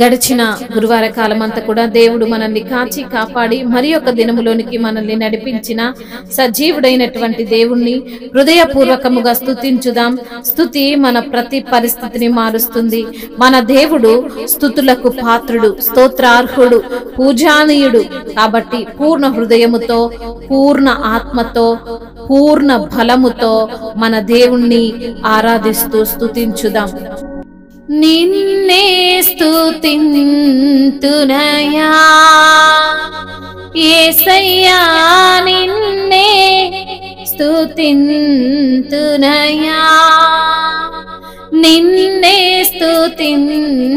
గడిచిన గురువార కాలమంతా కూడా దేవుడు మనల్ని కాచి కాపాడి మరి ఒక దినములోనికి మనల్ని నడిపించిన సజీవుడైనటువంటి దేవుణ్ణి హృదయపూర్వకముగా స్తుతించుదాం. స్తుతి మన ప్రతి పరిస్థితిని మారుస్తుంది. మన దేవుడు స్తుతులకు పాత్రుడు, స్తోత్రార్హుడు, పూజానీయుడు. కాబట్టి పూర్ణ హృదయముతో, పూర్ణ ఆత్మతో, పూర్ణ బలముతో మన దేవుణ్ణి ఆరాధిస్తూ స్తుతించుదాం. నిన్నే స్తుతింతునయా యేసయ్యా, నిన్నే స్తుతింతునయా, నిన్నే స్తుతింతునయా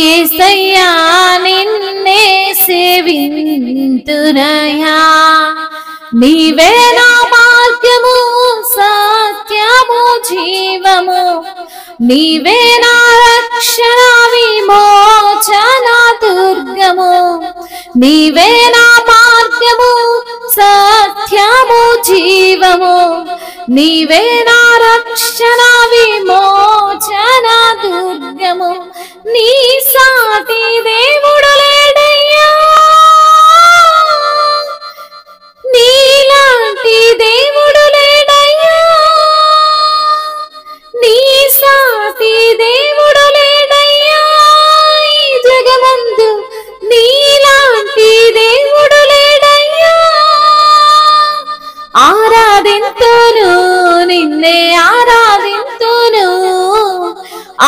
యేసయ్యా, నిన్నే సేవింతునయా. నీవే నా మార్గము, సత్యము, జీవము, నీవే నా రక్షణ, విమోచన, దుర్గము. నీవే నా మార్గము, సత్యము, జీవము, నీవే నా రక్షణ, విమోచన, దుర్గము. నీ సాటి దేవుడు లేడయ్యా, నీలాంటి దేవుడు లేడయ్యా, నీ సాటి దేవుడు లేడయ్యా. ఈ జగమందు నీలాంటి దేవుడు లేడయ్యా. ఆరాధింతును నిన్నే, ఆరాధింతును,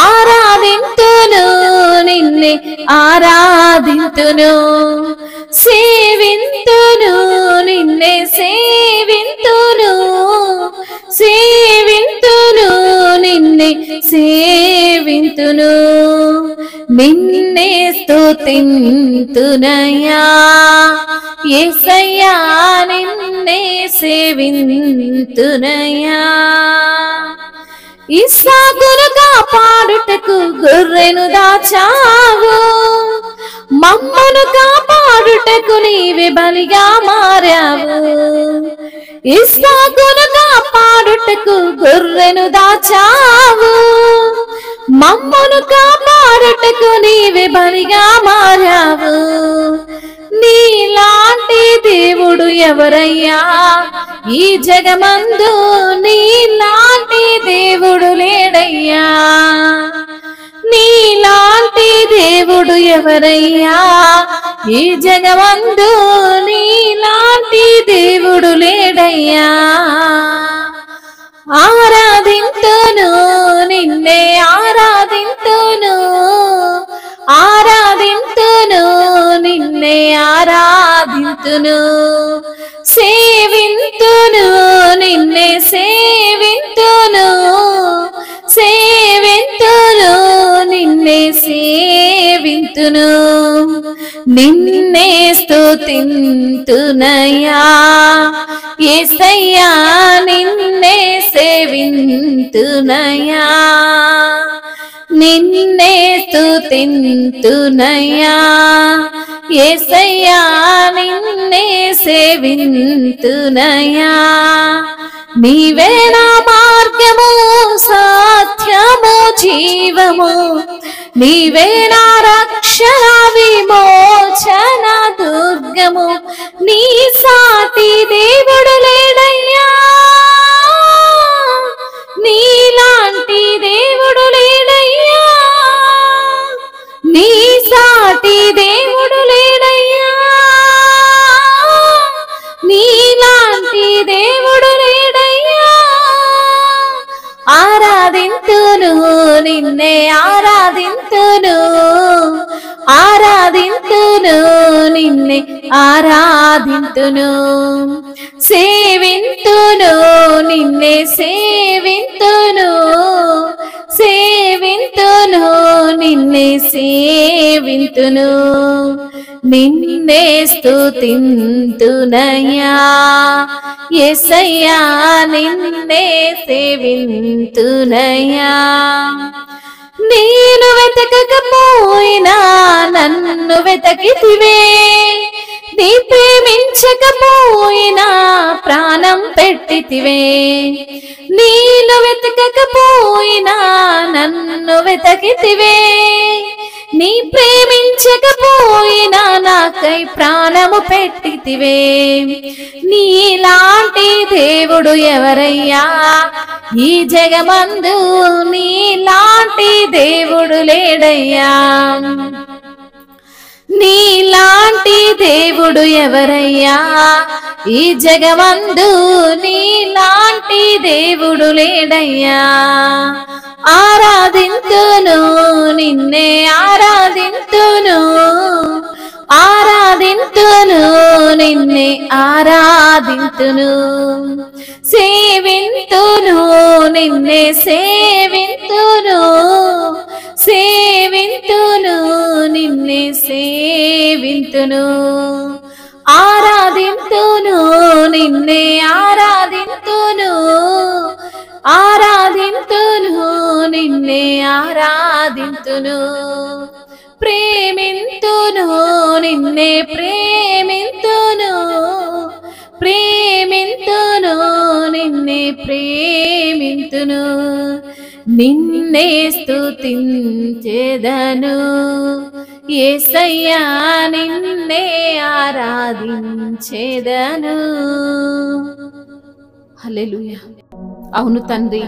ఆరాధింతును నిన్నే, ఆరాధింతును, సేవింతును నిన్నే, సేవింతును, సేవింతును నిన్నే, సేవింతును. నిన్నే స్తుతింతునయా యేసయ్యా, నిన్నే సేవింతునయా. ఇస్సాకును కాపాడుటకు గొర్రెను దాచావు, మమ్మను కాపాడుటకు నీవే బలిగా మారావు. ఇస్సాకును కాపాడుటకు గొర్రెను దాచావు, మమ్మను కాపాడుటకు నీవే బలిగా మారావు. నీలాంటి దేవుడు ఎవరయ్యా ఈ జగమందు, నీలాంటి దేవుడు లేడయ్యా. నీలాంటి దేవుడు ఎవరయ్యా ఈ జగమందు, నీలాంటి దేవుడు లేడయ్యా. ఆరాధింతును నిన్నే, ఆరాధింతును, ఆరాధింతును నిన్నే, ఆరాధింతును, సేవింతును నిన్నే, సేవింతును, సేవింతును నిన్నే, సేవింతును. నిన్నే స్తుతింతునయా యేసయ్యా, నిన్నే సేవింతునయా, నిన్నే స్తుతింతునయా యేసయ్యా, నిన్నే సేవింతునయా. నీవే నా మార్గము, సత్యము, జీవము, నీవే నా రక్షణ, విమోచన, దుర్గము. నీ సాటి దేవుడు లేడయ్యా, నీలాంటి దేవుడు లేడయ్యా, నీ సాటి దేవుడు లేడయ్యా, నీలాంటి దేవుడు లేడయ్యా. ఆరాధింతును నిన్నే, ఆరాధింతును, ఆరాధింతును నిన్నే, ఆరాధింతును, సేవింతును నిన్నే, సేవింతును, సేవింతును నిన్నే, సేవింతును. నిన్నే స్తుతింతునయా యేసయ్యా, నిన్నే సేవింతునయా. నేను వెతకకపోయినా నన్ను వెతకితివే, నీ ప్రేమించకపోయినా ప్రాణం పెట్టితివే, నీలో వెతకకపోయినా నన్ను వెతకితివే, నీ ప్రేమించకపోయినా నాకై ప్రాణము పెట్టితివే, నీలాంటి దేవుడు ఎవరయ్యా ఈ జగమందు, నీలాంటి దేవుడు లేడయ్యా, నీలాంటి దేవుడు ఎవరయ్యా ఈ జగమందు, నీలాంటి దేవుడు లేడయ్యా. ఆరాధింతును నిన్నే ఆరాధింతును, ఆరాధింతును నిన్నే ఆరాధింతును, సేవింతును నిన్నే సేవింతును, సేవింతును నిన్నే సేవింతును, ఆరాధింతును నిన్నే ఆరాధింతును, ఆరాధింతును నిన్నే ఆరాధింతును, ప్రేమింతును నిన్నే ప్రేమింతును, ప్రేమింతును నిన్నే ప్రేమింతును, నిన్నే స్తుతించెదను యేసయ్యా నిన్నే ఆరాధించెదను. హల్లెలూయా. అవును తండ్రి,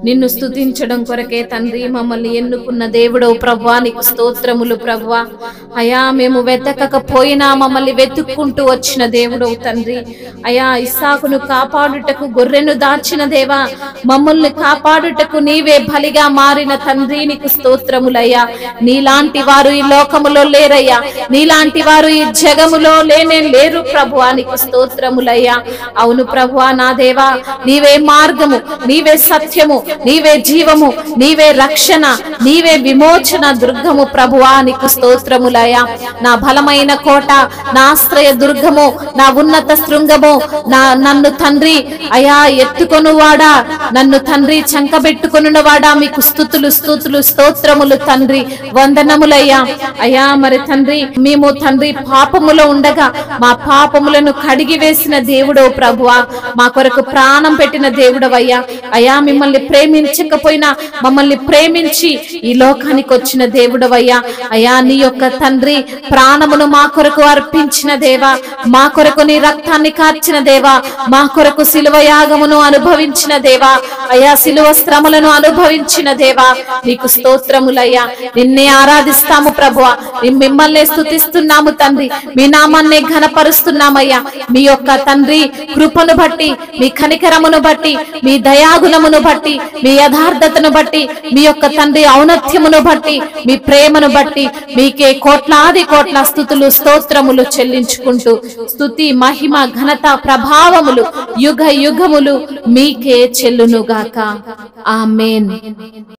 నిన్ను స్తుతించడం కొరకే తండ్రి మమ్మల్ని ఎన్నుకున్న దేవుడవు ప్రభువా, నీకు స్తోత్రములు ప్రభువా. అయా మేము వెతకకపోయినా మమ్మల్ని వెతుక్కుంటూ వచ్చిన దేవుడవు తండ్రి. అయా ఇస్సాకును కాపాడుటకు గొర్రెను దాచిన దేవా, మమ్మల్ని కాపాడుటకు నీవే బలిగా మారిన తండ్రి, నీకు స్తోత్రములయ్యా. నీలాంటి వారు ఈ లోకములో లేరయ్యా, నీలాంటి వారు ఈ జగములో లేరు ప్రభువా, నీకు స్తోత్రములయ్యా. అవును ప్రభువా నా దేవా, నీవే మార్గము, నీవే సత్యము, నీవే జీవము, నీవే రక్షణ, నీవే విమోచన దుర్గము ప్రభువా, నీకు స్తోత్రములయ్యా. నా బలమైన కోట, నా ఆశ్రయ దుర్గము, నా ఉన్నత శృంగము, నన్ను తండ్రి అయా ఎత్తుకొనువాడా, నన్ను తండ్రి చంకబెట్టుకొనువాడా, మీకు స్తుతులు స్తుతులు స్తోత్రములు తండ్రి, వందనములయ్యా. అయా మరి తండ్రి మేము తండ్రి పాపములో ఉండగా మా పాపములను కడిగి వేసిన దేవుడో ప్రభువా, మా కొరకు ప్రాణం పెట్టిన దేవుడవయ్యా. అయా మిమ్మల్ని ప్రేమించకపోయినా మమ్మల్ని ప్రేమించి ఈ లోకానికి వచ్చిన దేవుడవయ్యా. అయా నీ యొక్క తండ్రి ప్రాణమును మా కొరకు అర్పించిన దేవా, మా కొరకు నీ రక్తాన్ని కార్చిన దేవా, మా కొరకు సిలువ యాగమును అనుభవించిన దేవా, అయా సిలువ శ్రమలను అనుభవించిన దేవా, నీకు స్తోత్రములయ్యా. నిన్నే ఆరాధిస్తాము ప్రభువా, మిమ్మల్ని స్తుతిస్తున్నాము తండ్రి, మీ నామాన్ని ఘనపరుస్తున్నామయ్యా. మీ యొక్క తండ్రి కృపను బట్టి, మీ కనికరమును బట్టి, మీ దయాగుణమును బట్టి, మీ యథార్థతను బట్టి, మీ యొక్క తండ్రి ఔన్నత్యమును బట్టి, మీ ప్రేమను బట్టి మీకే కోట్లాది కోట్ల స్తుతులు స్తోత్రములు చెల్లించుకుంటూ, స్తుతి మహిమ ఘనత ప్రభావములు యుగ యుగములు మీకే చెల్లునుగాక. ఆమేన్.